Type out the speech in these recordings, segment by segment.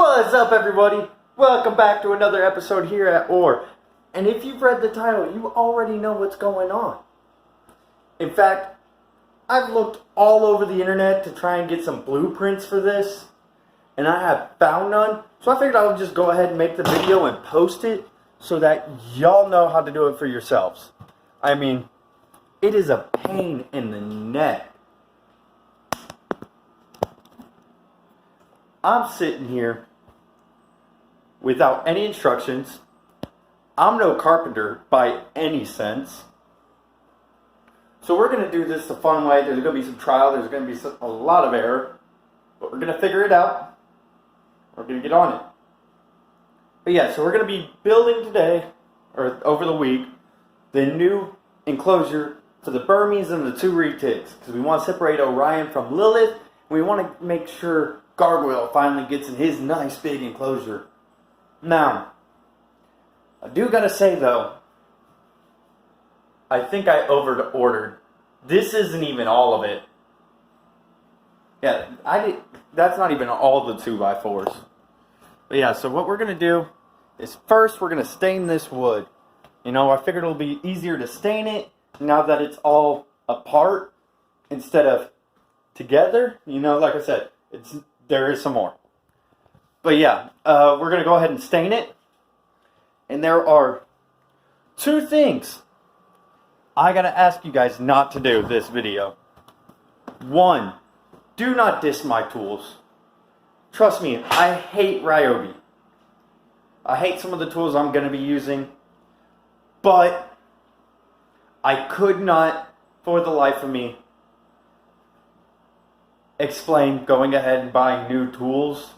What's up, everybody? Welcome back to another episode here at O.A.R. And if you've read the title, you already know what's going on. In fact, I've looked all over the internet to try and get some blueprints for this, and I have found none. So I figured I would just go ahead and make the video and post it so that y'all know how to do it for yourselves. I mean, it is a pain in the neck. I'm sitting here without any instructions. I'm no carpenter by any sense. So we're going to do this the fun way. There's going to be some trial. There's going to be a lot of error. But we're going to figure it out. We're going to get on it. But yeah, so we're going to be building today, or over the week, the new enclosure for the Burmese and the two retics. Because we want to separate Orion from Lilith. We want to make sure Gargoyle finally gets in his nice big enclosure. Now, I do gotta say though, I think I over-ordered. This isn't even all of it. Yeah, that's not even all the 2x4s. But yeah, so what we're gonna do is first we're gonna stain this wood. You know, I figured it'll be easier to stain it now that it's all apart instead of together. You know, like I said, there is some more. But yeah, we're going to go ahead and stain it. And there are two things I got to ask you guys not to do this video. One, do not diss my tools. Trust me, I hate Ryobi. I hate some of the tools I'm going to be using. But I could not, for the life of me, explain going ahead and buying new tools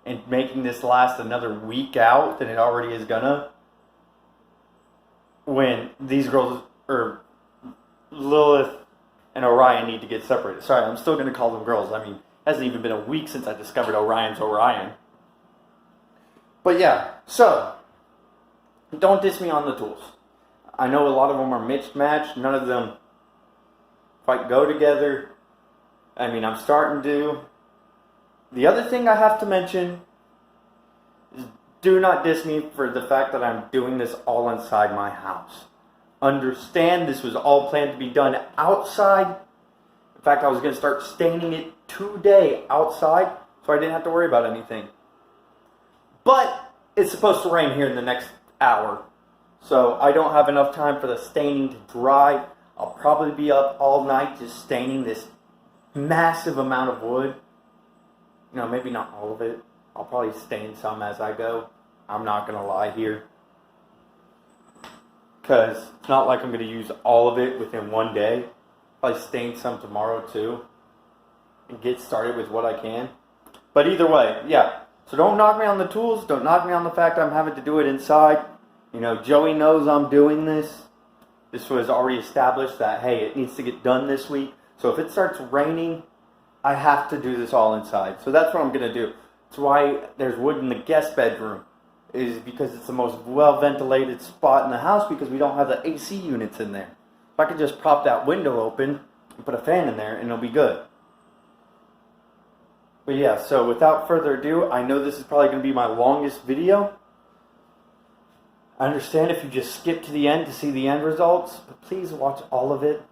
and making this last another week out than it already is gonna, when these girls, or Lilith and Orion, need to get separated. Sorry, I'm still gonna call them girls. I mean, it hasn't even been a week since I discovered Orion's Orion. But yeah, so don't diss me on the tools. I know a lot of them are mixed match. None of them quite go together. I mean, I'm starting to. The other thing I have to mention is do not diss me for the fact that I'm doing this all inside my house. Understand this was all planned to be done outside. In fact, I was going to start staining it today outside so I didn't have to worry about anything. But it's supposed to rain here in the next hour. So I don't have enough time for the staining to dry. I'll probably be up all night just staining this massive amount of wood. You know, maybe not all of it. I'll probably stain some as I go. I'm not going to lie here. Because it's not like I'm going to use all of it within one day. Probably stain some tomorrow too. And get started with what I can. But either way, yeah. So don't knock me on the tools. Don't knock me on the fact I'm having to do it inside. You know, Joey knows I'm doing this. This was already established that, hey, it needs to get done this week. So if it starts raining, I have to do this all inside. So that's what I'm going to do. That's why there's wood in the guest bedroom. Is because it's the most well-ventilated spot in the house because we don't have the AC units in there. If I could just prop that window open and put a fan in there and it'll be good. But yeah, so without further ado, I know this is probably going to be my longest video. I understand if you just skip to the end to see the end results, but please watch all of it.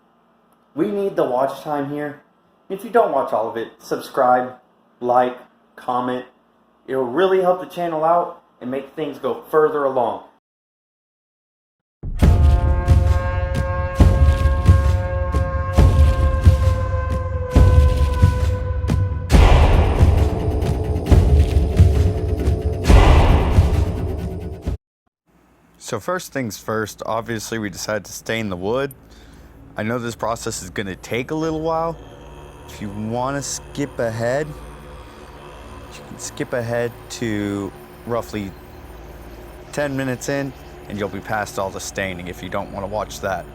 We need the watch time here. If you don't watch all of it, subscribe, like, comment. It'll really help the channel out and make things go further along. So first things first, obviously we decided to stain the wood. I know this process is going to take a little while. If you want to skip ahead, you can skip ahead to roughly 10 minutes in and you'll be past all the staining if you don't want to watch that.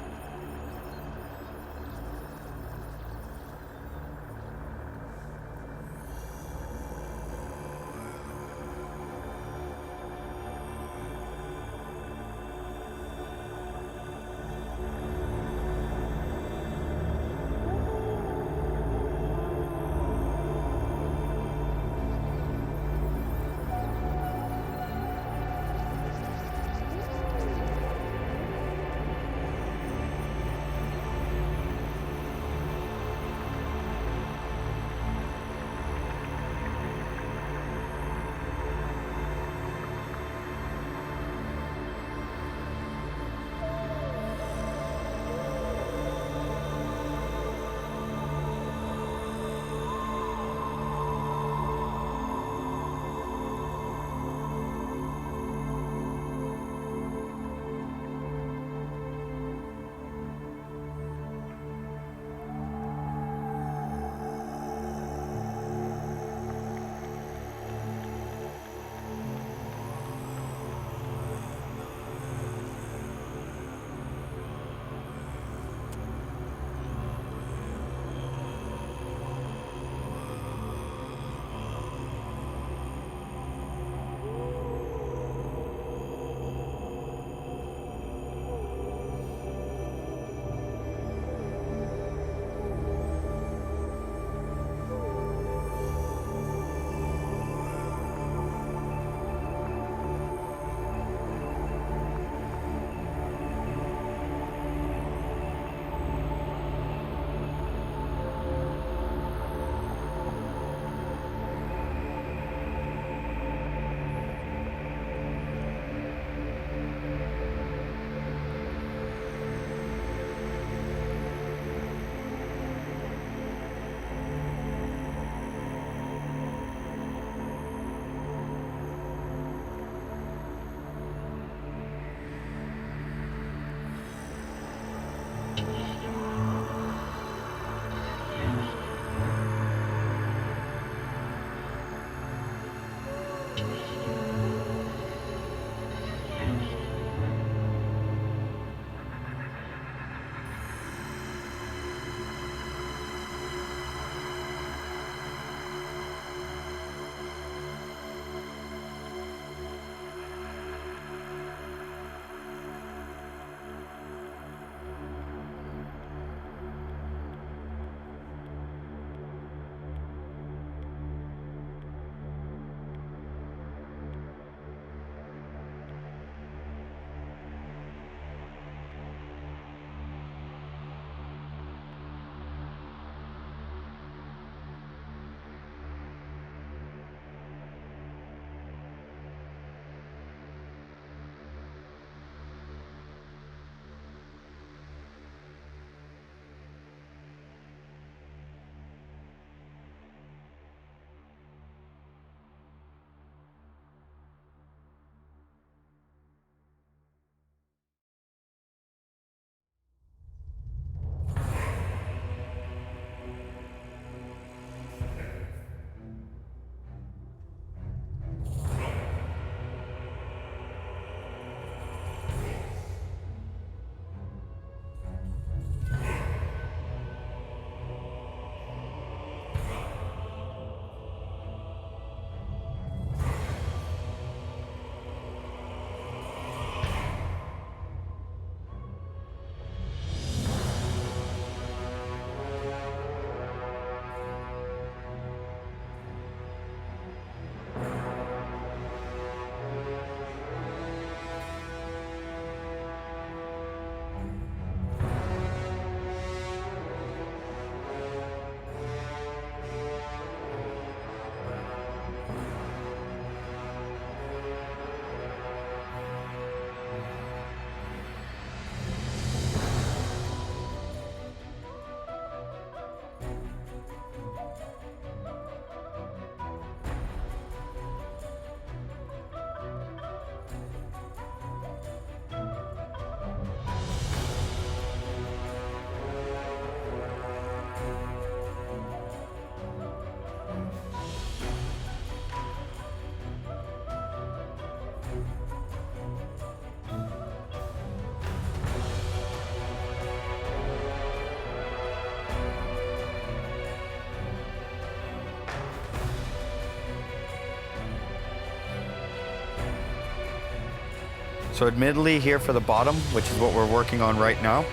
So admittedly here for the bottom, which is what we're working on right now,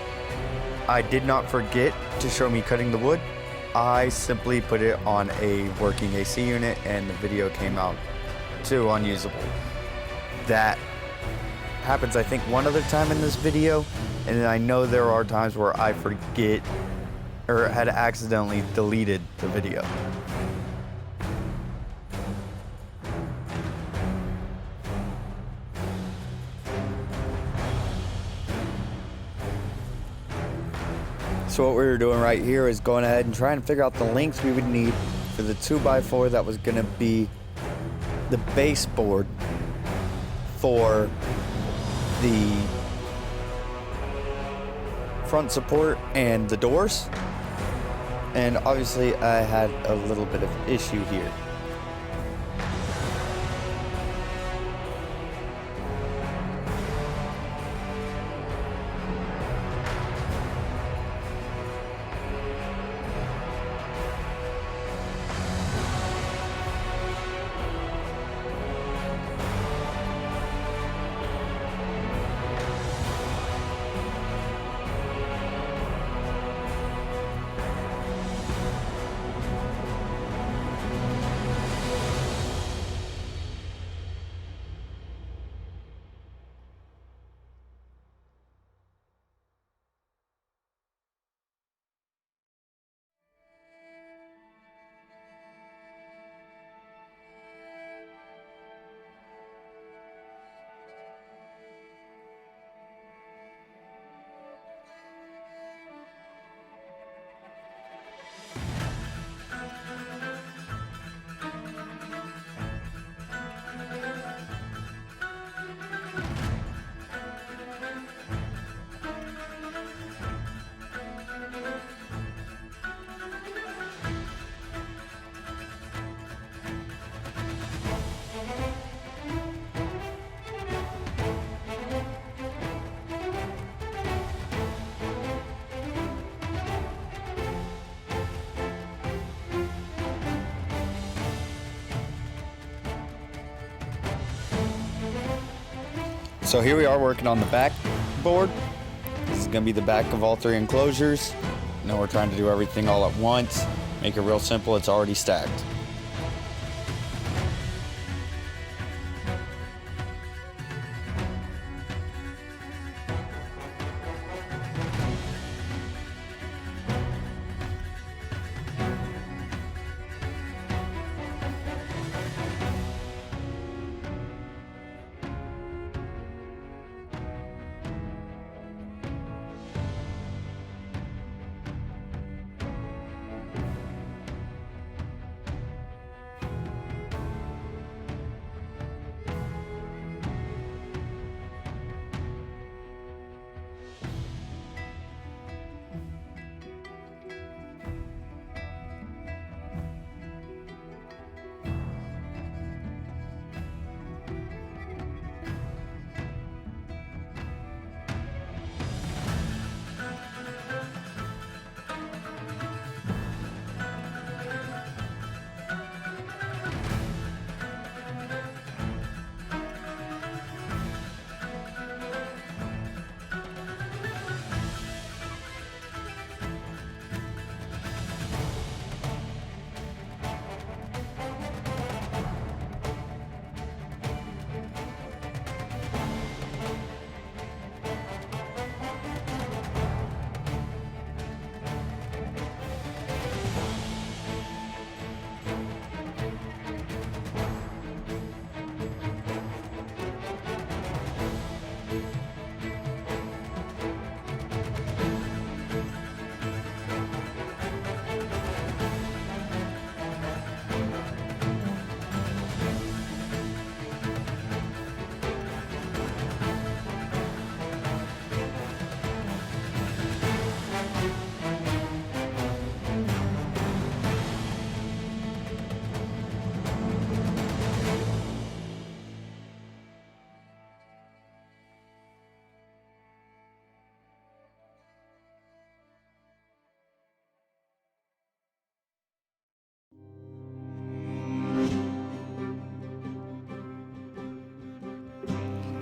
I did not forget to show me cutting the wood. I simply put it on a working AC unit and the video came out too unusable. That happens I think one other time in this video, and I know there are times where I forget or had accidentally deleted the video. So what we were doing right here is going ahead and trying to figure out the length we would need for the 2x4 that was going to be the baseboard for the front support and the doors. And obviously I had a little bit of issue here. So here we are working on the back board. This is going to be the back of all three enclosures. Now we're trying to do everything all at once. Make it real simple, it's already stacked.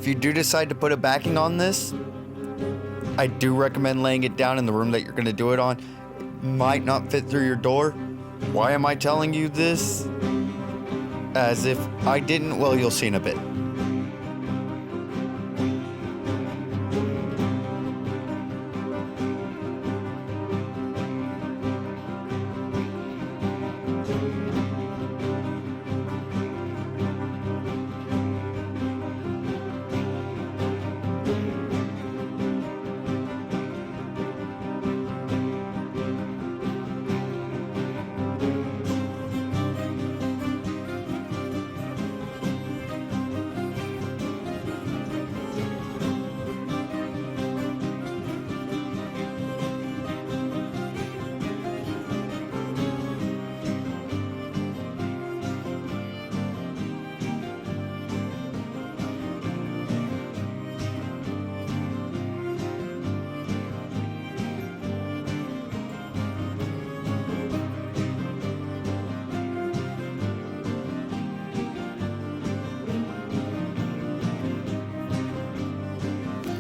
If you do decide to put a backing on this, I do recommend laying it down in the room that you're going to do it on. It might not fit through your door. Why am I telling you this? As if I didn't, well, you'll see in a bit.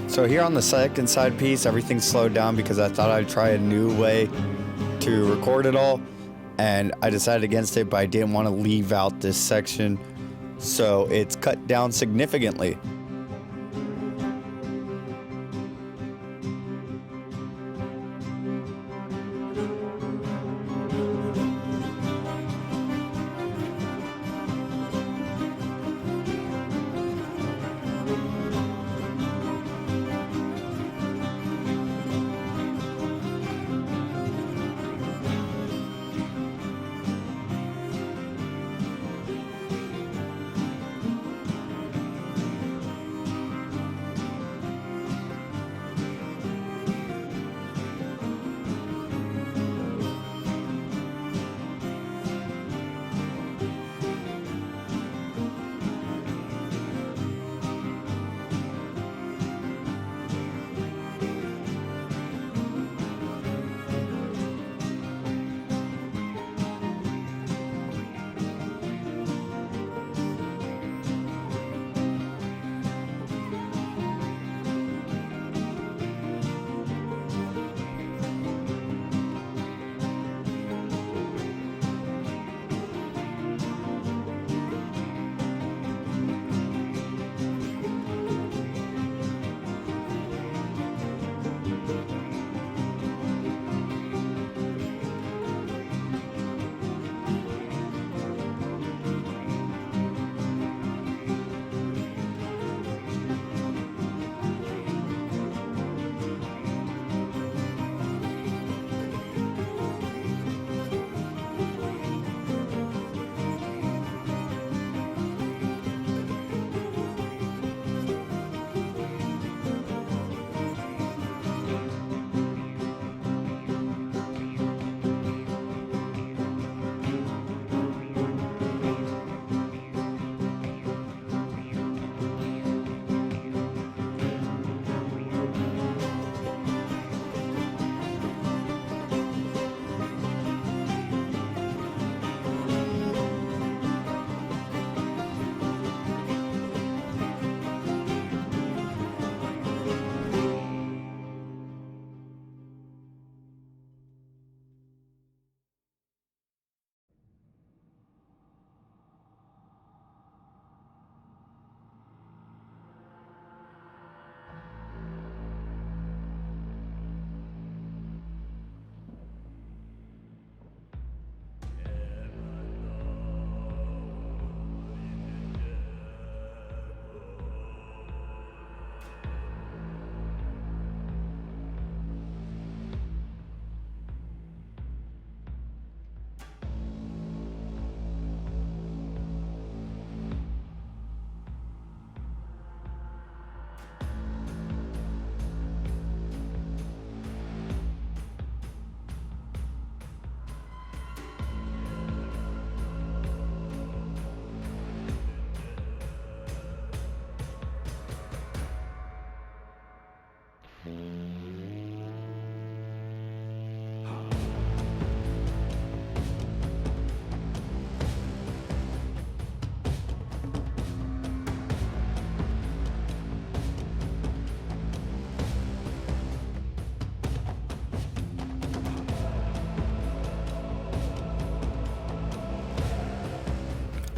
So here on the second side piece, everything's slowed down because I thought I'd try a new way to record it all, and I decided against it, but I didn't want to leave out this section, so it's cut down significantly.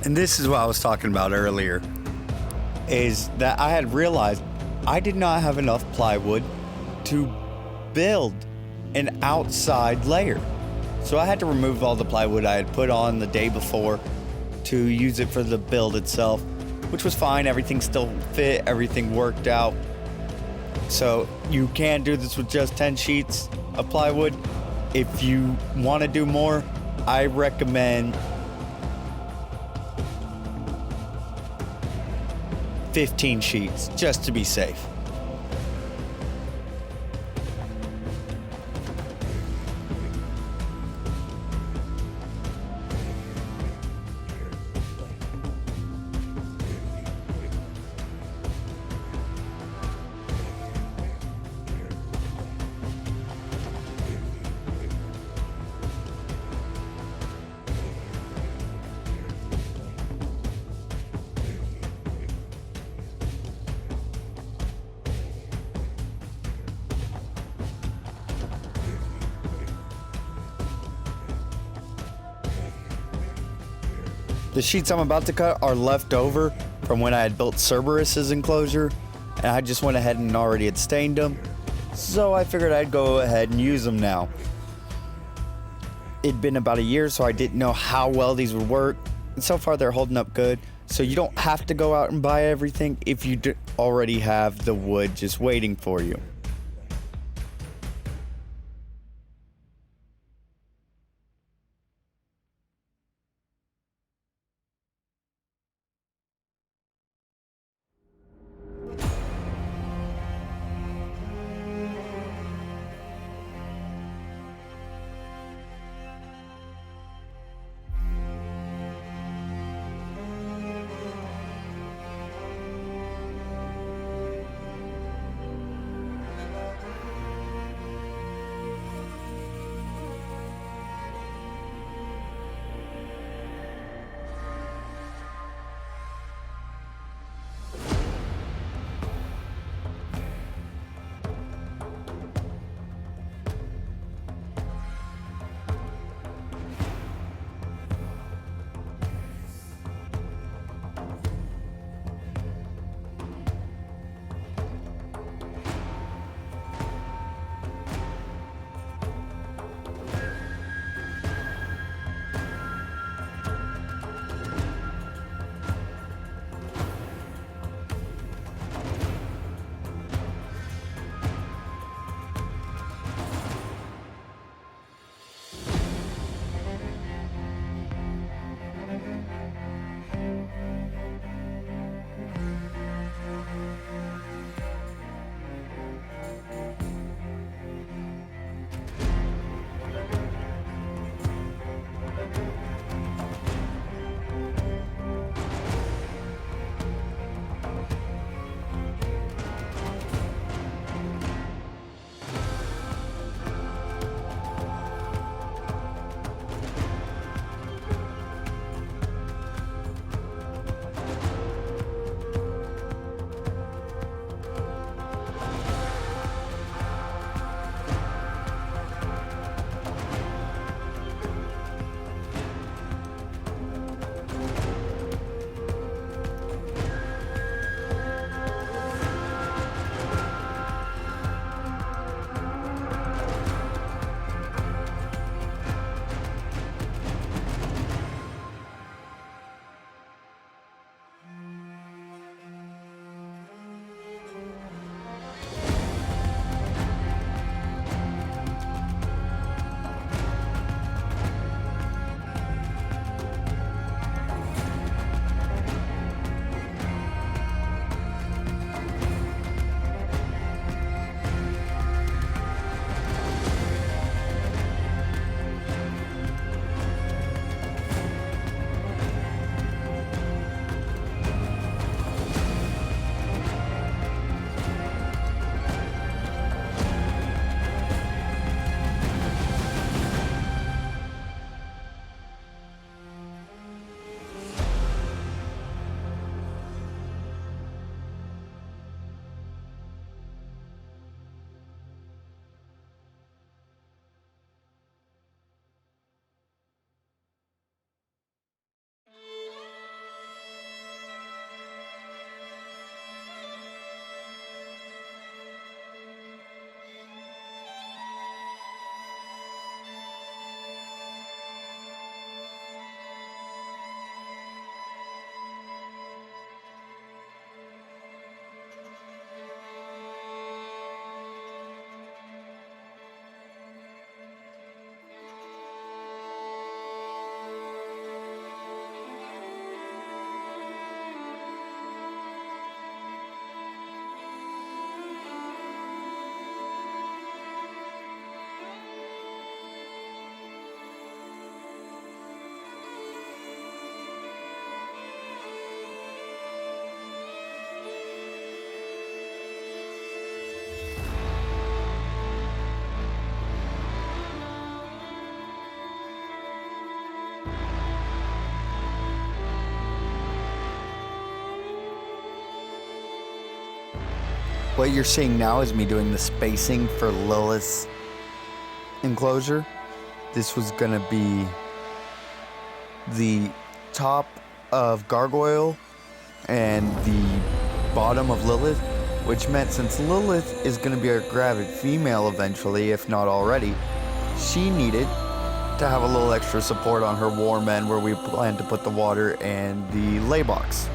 And this is what I was talking about earlier, is that I had realized I did not have enough plywood to build an outside layer. So I had to remove all the plywood I had put on the day before to use it for the build itself, which was fine. Everything still fit, everything worked out. So you can do this with just 10 sheets of plywood. If you want to do more, I recommend 15 sheets just to be safe. The sheets I'm about to cut are left over from when I had built Cerberus's enclosure, and I just went ahead and already had stained them, so I figured I'd go ahead and use them now. It'd been about a year, so I didn't know how well these would work, and so far they're holding up good. So you don't have to go out and buy everything if you already have the wood just waiting for you. What you're seeing now is me doing the spacing for Lilith's enclosure. This was gonna be the top of Gargoyle and the bottom of Lilith, which meant since Lilith is gonna be our gravid female eventually, if not already, she needed to have a little extra support on her warm end where we plan to put the water and the lay box.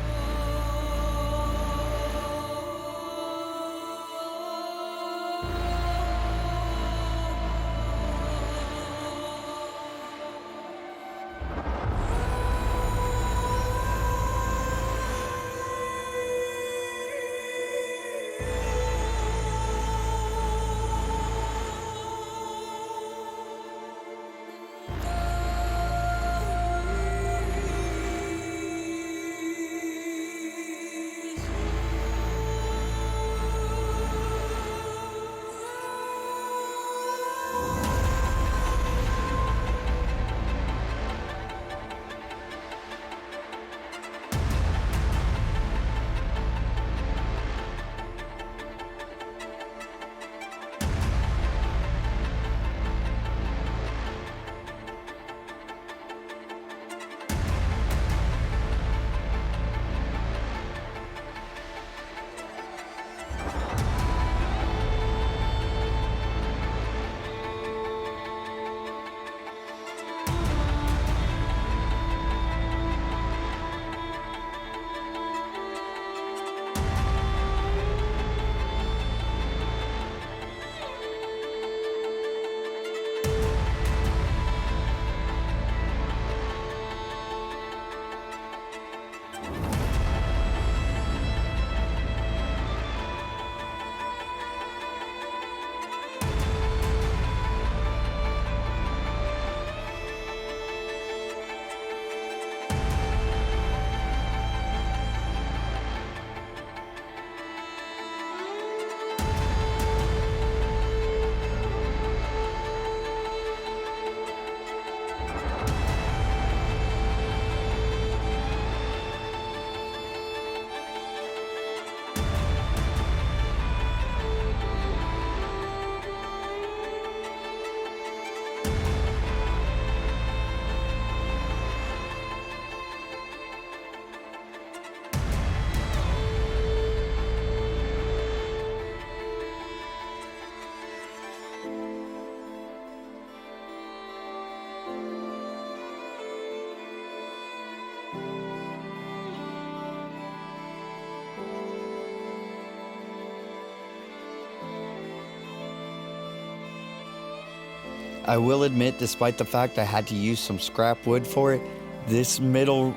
I will admit, despite the fact I had to use some scrap wood for it, this middle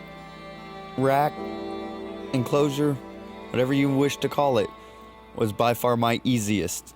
rack, enclosure, whatever you wish to call it, was by far my easiest.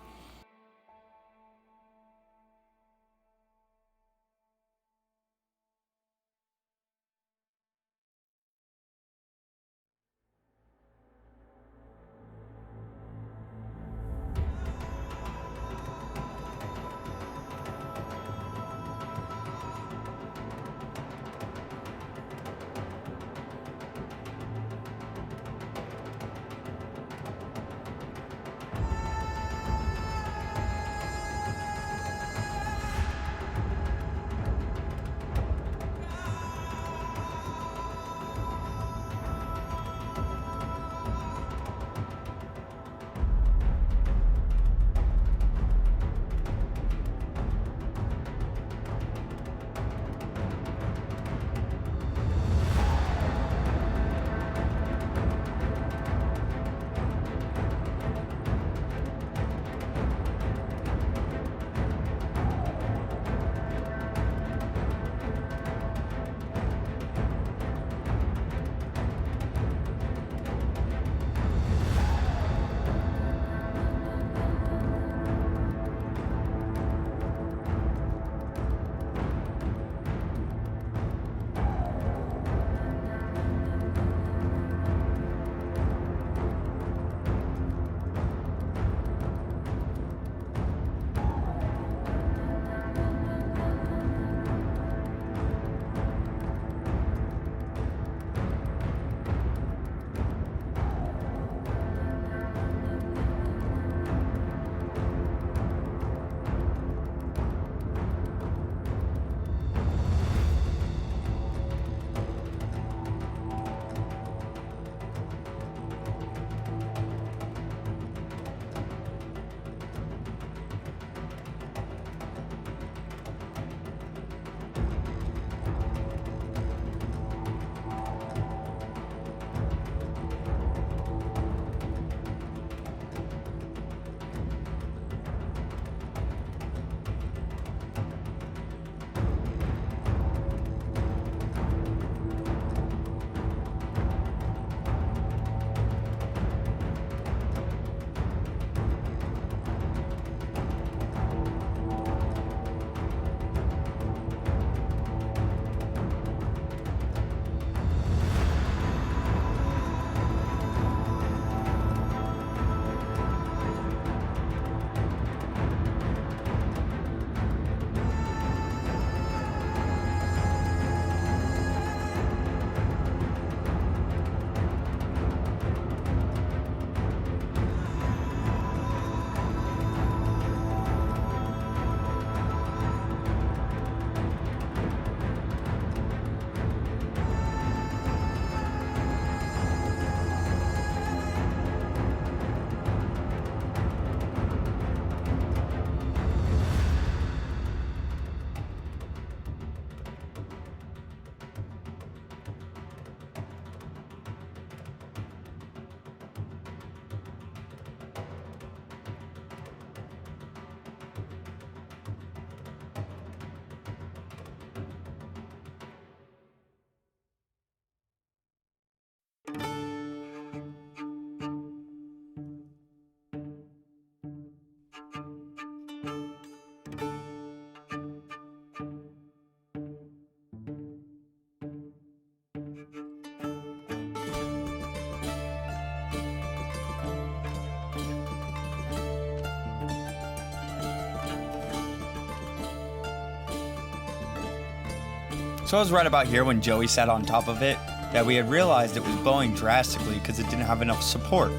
So I was right about here when Joey sat on top of it that we had realized it was bowing drastically because it didn't have enough support.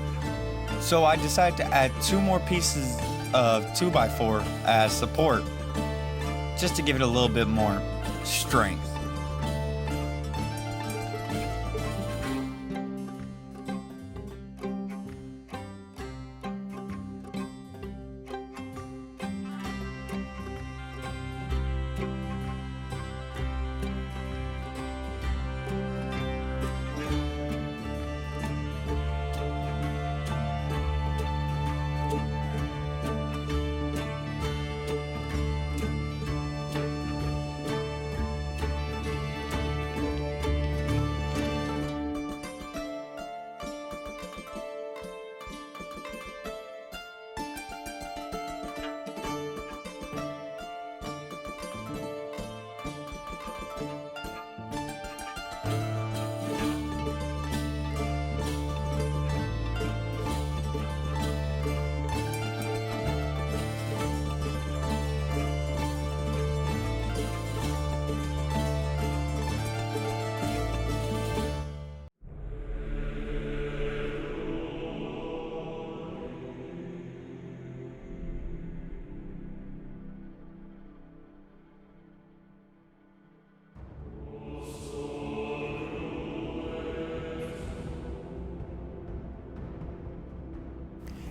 So I decided to add 2 more pieces of 2x4 as support, just to give it a little bit more strength.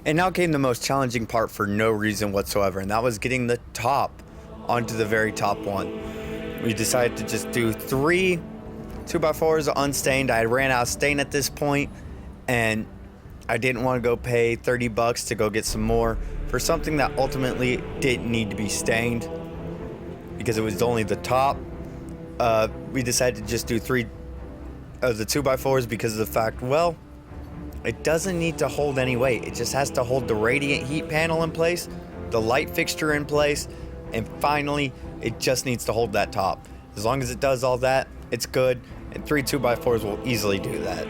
And now came the most challenging part for no reason whatsoever, and that was getting the top onto the very top one. We decided to just do 3 2x4s unstained. I ran out of stain at this point, and I didn't want to go pay $30 to go get some more for something that ultimately didn't need to be stained because it was only the top. We decided to just do 3 of the 2x4s because of the fact, well, it doesn't need to hold any weight. It just has to hold the radiant heat panel in place, the light fixture in place, and finally, it just needs to hold that top. As long as it does all that, it's good, and 3 2x4s will easily do that.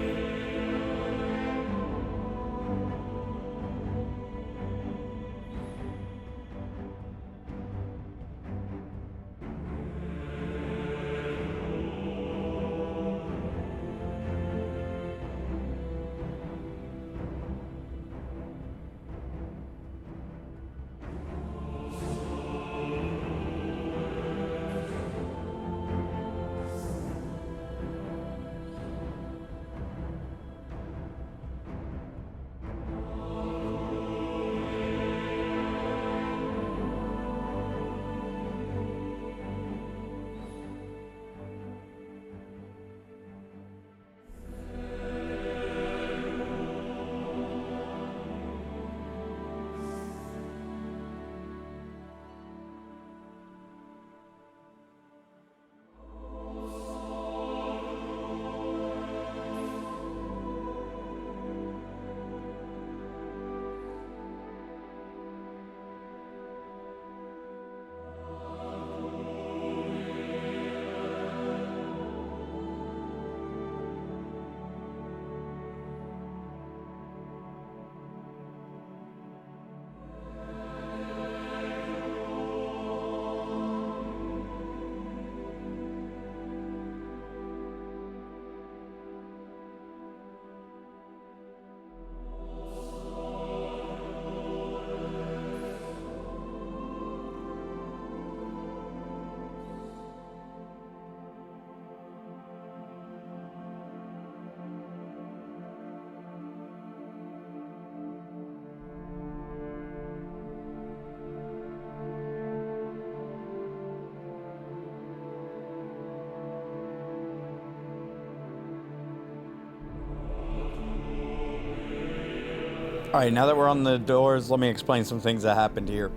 Alright, now that we're on the doors, let me explain some things that happened here.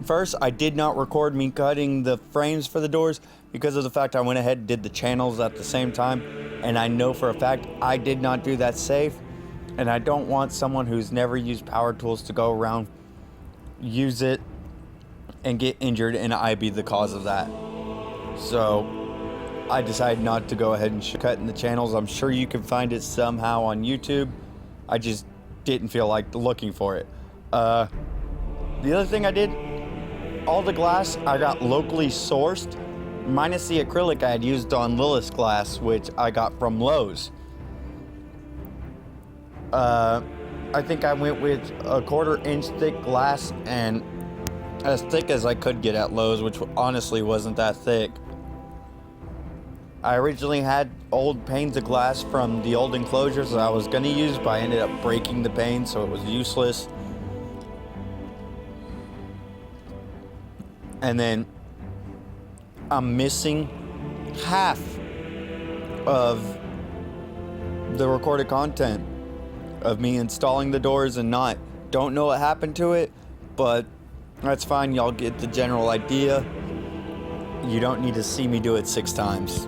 First, I did not record me cutting the frames for the doors because of the fact I went ahead and did the channels at the same time, and I know for a fact I did not do that safe, and I don't want someone who's never used power tools to go around, use it, and get injured, and I be the cause of that. So I decided not to go ahead and cut in the channels. I'm sure you can find it somehow on YouTube. I just didn't feel like looking for it. The other thing I did, all the glass I got locally sourced minus the acrylic I had used on Lilith's glass, which I got from Lowe's. I think I went with a 1/4 inch thick glass and as thick as I could get at Lowe's, which honestly wasn't that thick. I originally had old panes of glass from the old enclosures that I was going to use, but I ended up breaking the pane, so it was useless. And then I'm missing half of the recorded content of me installing the doors and not. Don't know what happened to it, but that's fine. Y'all get the general idea. You don't need to see me do it 6 times.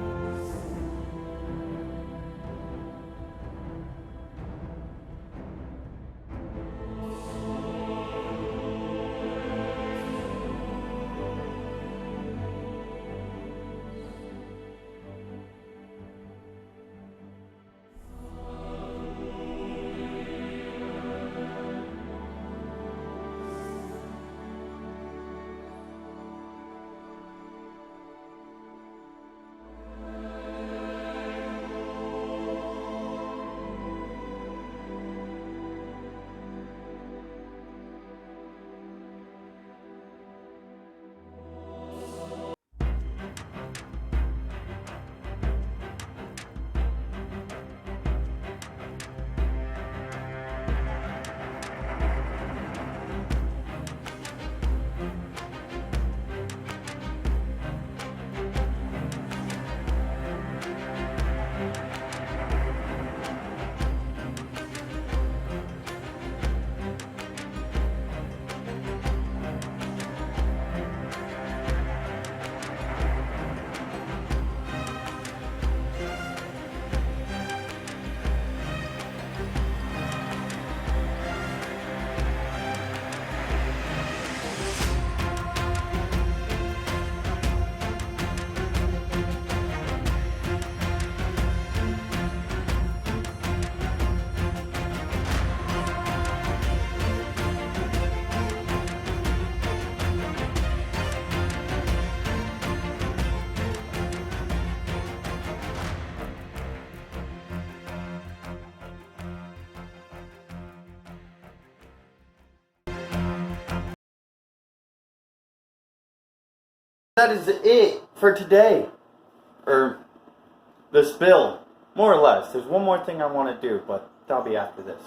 That is it for today. Or this build, more or less. There's one more thing I want to do, but that'll be after this.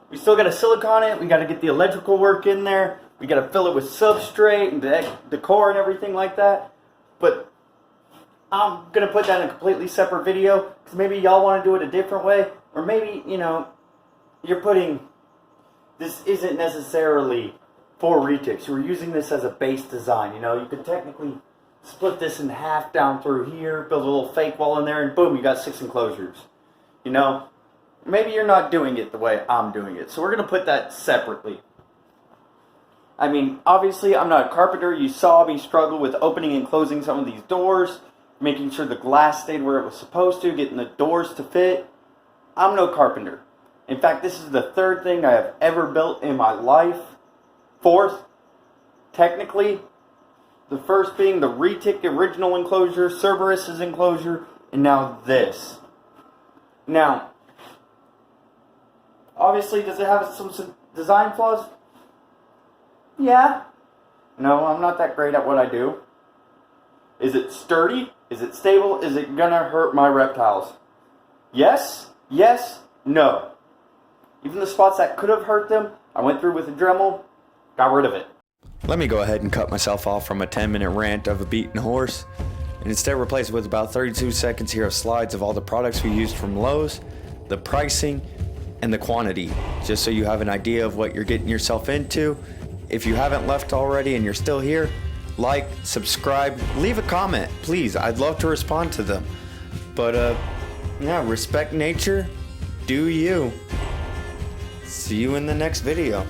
We still got to silicone it. We got to get the electrical work in there. We got to fill it with substrate and the core and everything like that. But I'm going to put that in a completely separate video because maybe y'all want to do it a different way. Or maybe, you know, you're putting... This isn't necessarily for retics. We're using this as a base design. You know, you could technically split this in half down through here, build a little fake wall in there, and boom, you got 6 enclosures. You know, maybe you're not doing it the way I'm doing it. So we're going to put that separately. I mean, obviously, I'm not a carpenter. You saw me struggle with opening and closing some of these doors, making sure the glass stayed where it was supposed to, getting the doors to fit. I'm no carpenter. In fact, this is the 3rd thing I have ever built in my life. 4th, technically. The first being the retic original enclosure, Cerberus's enclosure, and now this. Now, obviously, does it have some design flaws? Yeah. No, I'm not that great at what I do. Is it sturdy? Is it stable? Is it gonna hurt my reptiles? Yes, yes, no. Even the spots that could have hurt them, I went through with a Dremel, got rid of it. Let me go ahead and cut myself off from a 10-minute rant of a beaten horse, and instead replace it with about 32 seconds here of slides of all the products we used from Lowe's, the pricing, and the quantity, just so you have an idea of what you're getting yourself into. If you haven't left already and you're still here, like, subscribe, leave a comment, please. I'd love to respond to them. But, yeah, respect nature, do you. See you in the next video.